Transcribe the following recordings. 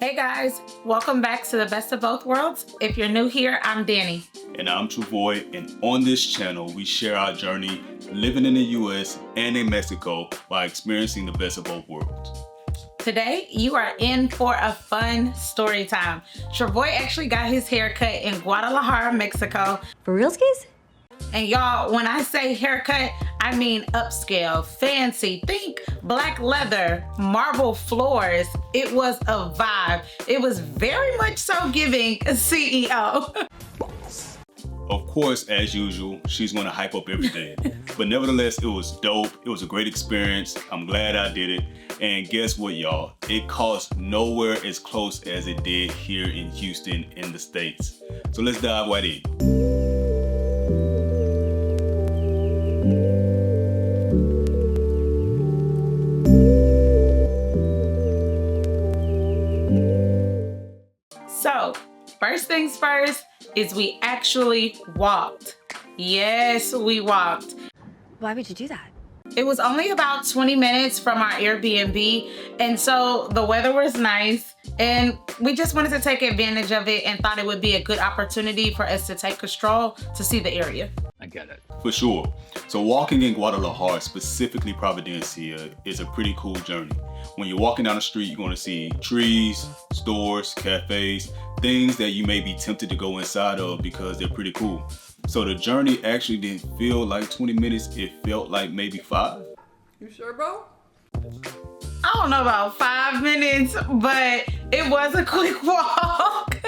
Hey guys, welcome back to the Best of Both Worlds. If you're new here, I'm Danny. And I'm Trovoy, and on this channel, we share our journey living in the US and in Mexico by experiencing the best of both worlds. Today, you are in for a fun story time. Trovoy actually got his hair cut in Guadalajara, Mexico. For realskies? And y'all, when I say haircut, I mean upscale, fancy. Think black leather, marble floors. It was a vibe. It was very much so giving a CEO. Of course, as usual, she's gonna hype up everything. But nevertheless, it was dope. It was a great experience. I'm glad I did it. And guess what, y'all? It cost nowhere as close as it did here in Houston in the States. So let's dive right in. So, first things first is we actually walked. Yes, we walked. Why would you do that? It was only about 20 minutes from our Airbnb, and so the weather was nice, and we just wanted to take advantage of it and thought it would be a good opportunity for us to take a stroll to see the area. I get it. For sure. So walking in Guadalajara, specifically Providencia, is a pretty cool journey. When you're walking down the street, you're going to see trees, stores, cafes, things that you may be tempted to go inside of because they're pretty cool. So the journey actually didn't feel like 20 minutes. It felt like maybe 5. You sure, bro? I don't know about 5 minutes, but it was a quick walk.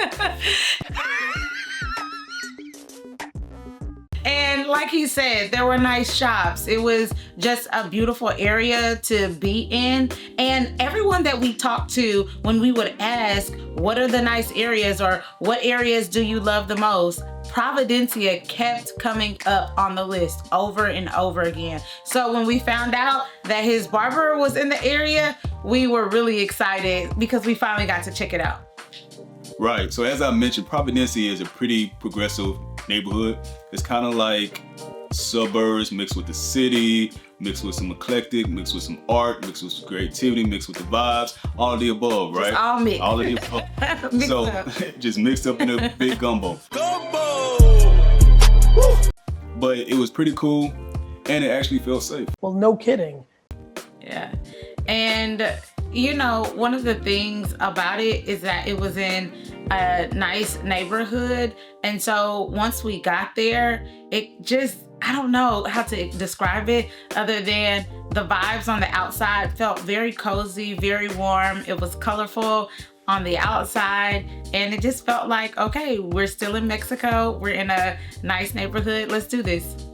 And like he said, there were nice shops. It was just a beautiful area to be in. And everyone that we talked to, when we would ask, what are the nice areas or what areas do you love the most? Providencia kept coming up on the list over and over again. So when we found out that his barber was in the area, we were really excited because we finally got to check it out. Right, so as I mentioned, Providencia is a pretty progressive neighborhood. It's kind of like suburbs mixed with the city, mixed with some eclectic, mixed with some art, mixed with some creativity, mixed with the vibes, all of the above, right? Just all mixed. All of the above. So just mixed up in a big gumbo. Gumbo! Woo! But it was pretty cool, and it actually felt safe. Well, no kidding. Yeah, and you know, one of the things about it is that it was in a nice neighborhood. And so once we got there, it just, I don't know how to describe it other than the vibes on the outside felt very cozy, very warm. It was colorful on the outside, and it just felt like, okay, we're still in Mexico. We're in a nice neighborhood. Let's do this.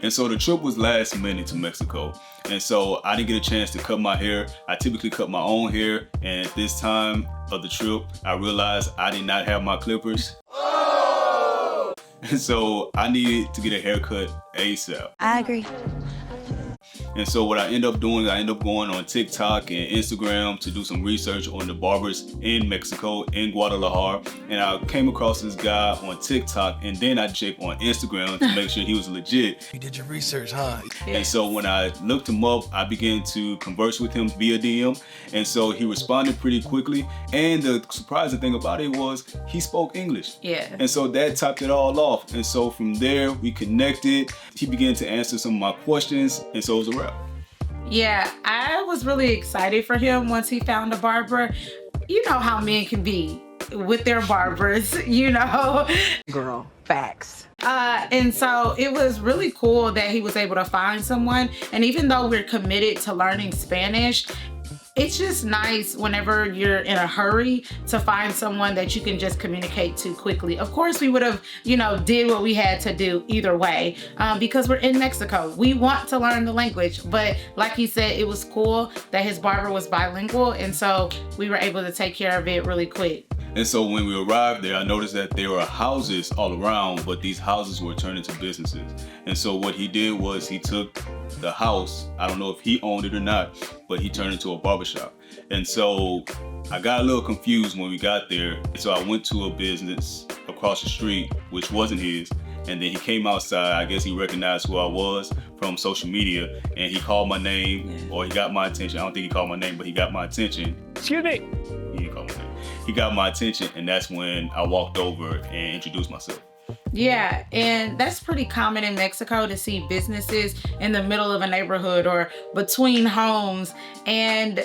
And so the trip was last minute to Mexico. And so I didn't get a chance to cut my hair. I typically cut my own hair. And at this time of the trip, I realized I did not have my clippers. Oh! And so I needed to get a haircut ASAP. I agree. And so what I end up doing, I end up going on TikTok and Instagram to do some research on the barbers in Mexico, in Guadalajara. And I came across this guy on TikTok, and then I checked on Instagram to make sure he was legit. You did your research, huh? And so when I looked him up, I began to converse with him via DM. And so he responded pretty quickly. And the surprising thing about it was he spoke English. Yeah. And so that topped it all off. And so from there, we connected. He began to answer some of my questions. And so it was a wrap. Yeah, I was really excited for him once he found a barber. You know how men can be with their barbers, you know? Girl, facts. And so it was really cool that he was able to find someone. And even though we're committed to learning Spanish, it's just nice whenever you're in a hurry to find someone that you can just communicate to quickly. Of course, we would have, you know, did what we had to do either way because we're in Mexico. We want to learn the language, but like he said, it was cool that his barber was bilingual, and so we were able to take care of it really quick. And so when we arrived there, I noticed that there were houses all around, but these houses were turned into businesses. And so what he did was he took the house, I don't know if he owned it or not, but he turned it into a barbershop. And so I got a little confused when we got there. So I went to a business across the street, which wasn't his. And then he came outside. I guess he recognized who I was from social media, and he called my name, or he got my attention. I don't think he called my name, but he got my attention. Excuse me. He didn't call my name. he got my attention, and that's when I walked over and introduced myself. Yeah, and that's pretty common in Mexico to see businesses in the middle of a neighborhood or between homes. And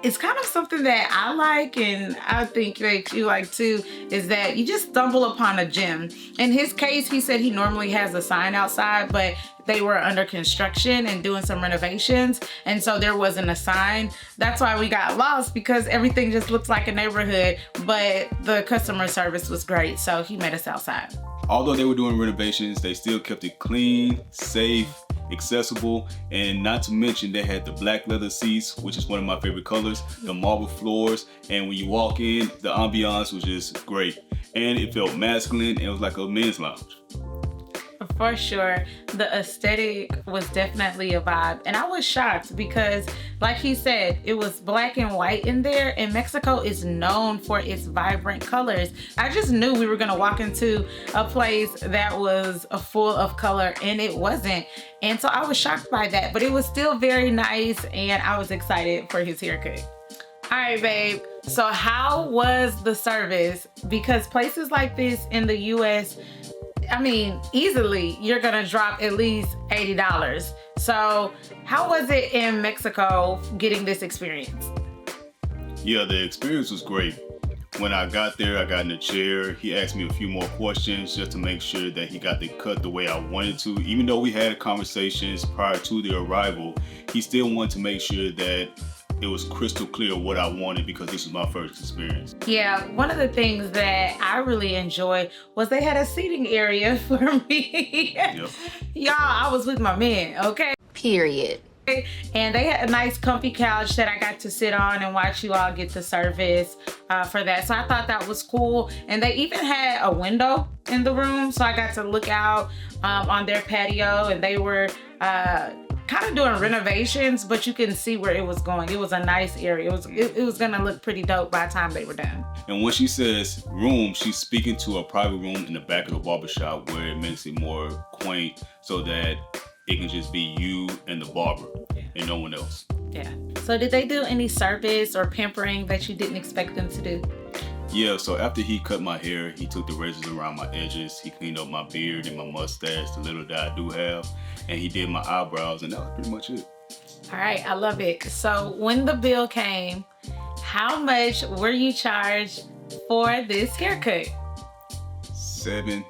it's kind of something that I like, and I think that you like too, is that you just stumble upon a gem. In his case, he said he normally has a sign outside, but they were under construction and doing some renovations, and so there wasn't a sign. That's why we got lost, because everything just looks like a neighborhood, but the customer service was great, so he met us outside. Although they were doing renovations, they still kept it clean, safe, accessible, and not to mention they had the black leather seats, which is one of my favorite colors, the marble floors, and when you walk in, the ambiance was just great. And it felt masculine, and it was like a men's lounge. For sure, the aesthetic was definitely a vibe, and I was shocked because, like he said, it was black and white in there, and Mexico is known for its vibrant colors. I just knew we were gonna walk into a place that was full of color, and it wasn't, and so I was shocked by that, but it was still very nice, and I was excited for his haircut. All right, babe, so how was the service? Because places like this in the US, I mean, easily you're gonna drop at least $80. So how was it in Mexico getting this experience? Yeah, the experience was great. When I got there, I got in the chair. He asked me a few more questions just to make sure that he got the cut the way I wanted to. Even though we had conversations prior to the arrival, he still wanted to make sure that it was crystal clear what I wanted, because this was my first experience. Yeah, one of the things that I really enjoyed was they had a seating area for me. Yep. Y'all, I was with my man, okay? Period. And they had a nice comfy couch that I got to sit on and watch you all get the service for that. So I thought that was cool. And they even had a window in the room, so I got to look out on their patio, and they were kind of doing renovations, but you can see where it was going. It was a nice area. It was gonna look pretty dope by the time they were done. And when she says room, she's speaking to a private room in the back of the barbershop where it makes it more quaint, so that it can just be you and the barber and no one else. Yeah. So did they do any service or pampering that you didn't expect them to do? Yeah, so after he cut my hair, he took the razors around my edges, he cleaned up my beard and my mustache, the little that I do have, and he did my eyebrows, and that was pretty much it. All right, I love it. So when the bill came, how much were you charged for this haircut? $17.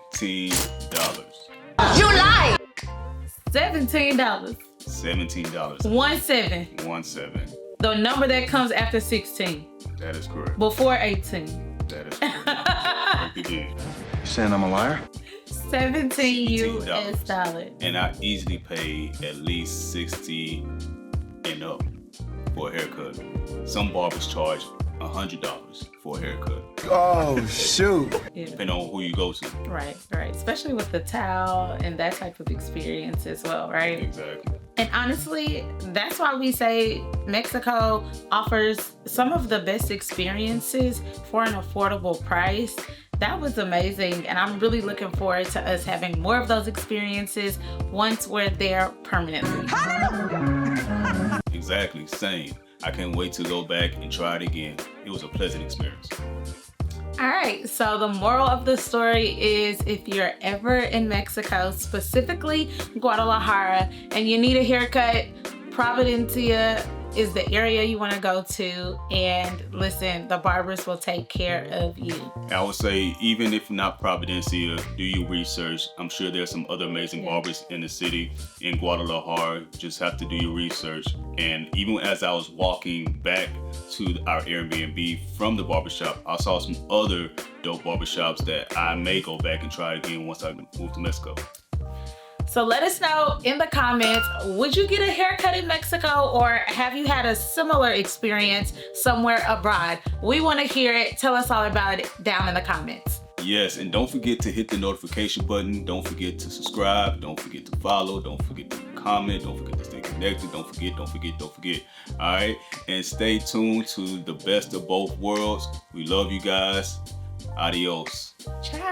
You lie! $17. $17. 17. The number that comes after 16. That is correct. Before 18. That is correct. Again. You saying I'm a liar? 17 US dollars. And I easily paid at least 60 and up for a haircut. Some barbers charge $100 for a haircut. Oh, shoot. Yeah. Depending on who you go to. Right. Especially with the towel and that type of experience as well, right? Exactly. And honestly, that's why we say Mexico offers some of the best experiences for an affordable price. That was amazing, and I'm really looking forward to us having more of those experiences once we're there permanently. Exactly, same. I can't wait to go back and try it again. It was a pleasant experience. All right, so the moral of the story is, if you're ever in Mexico, specifically Guadalajara, and you need a haircut, Providencia is the area you want to go to, and listen, the barbers will take care of you. I would say, even if not Providencia, do your research. I'm sure there's some other amazing barbers in the city. In Guadalajara, just have to do your research. And even as I was walking back to our Airbnb from the barbershop, I saw some other dope barbershops that I may go back and try again once I move to Mexico. So let us know in the comments, would you get a haircut in Mexico, or have you had a similar experience somewhere abroad? We want to hear it. Tell us all about it down in the comments. Yes, and don't forget to hit the notification button. Don't forget to subscribe. Don't forget to follow. Don't forget to comment. Don't forget to stay connected. Don't forget. All right? And stay tuned to the best of both worlds. We love you guys. Adios. Ciao.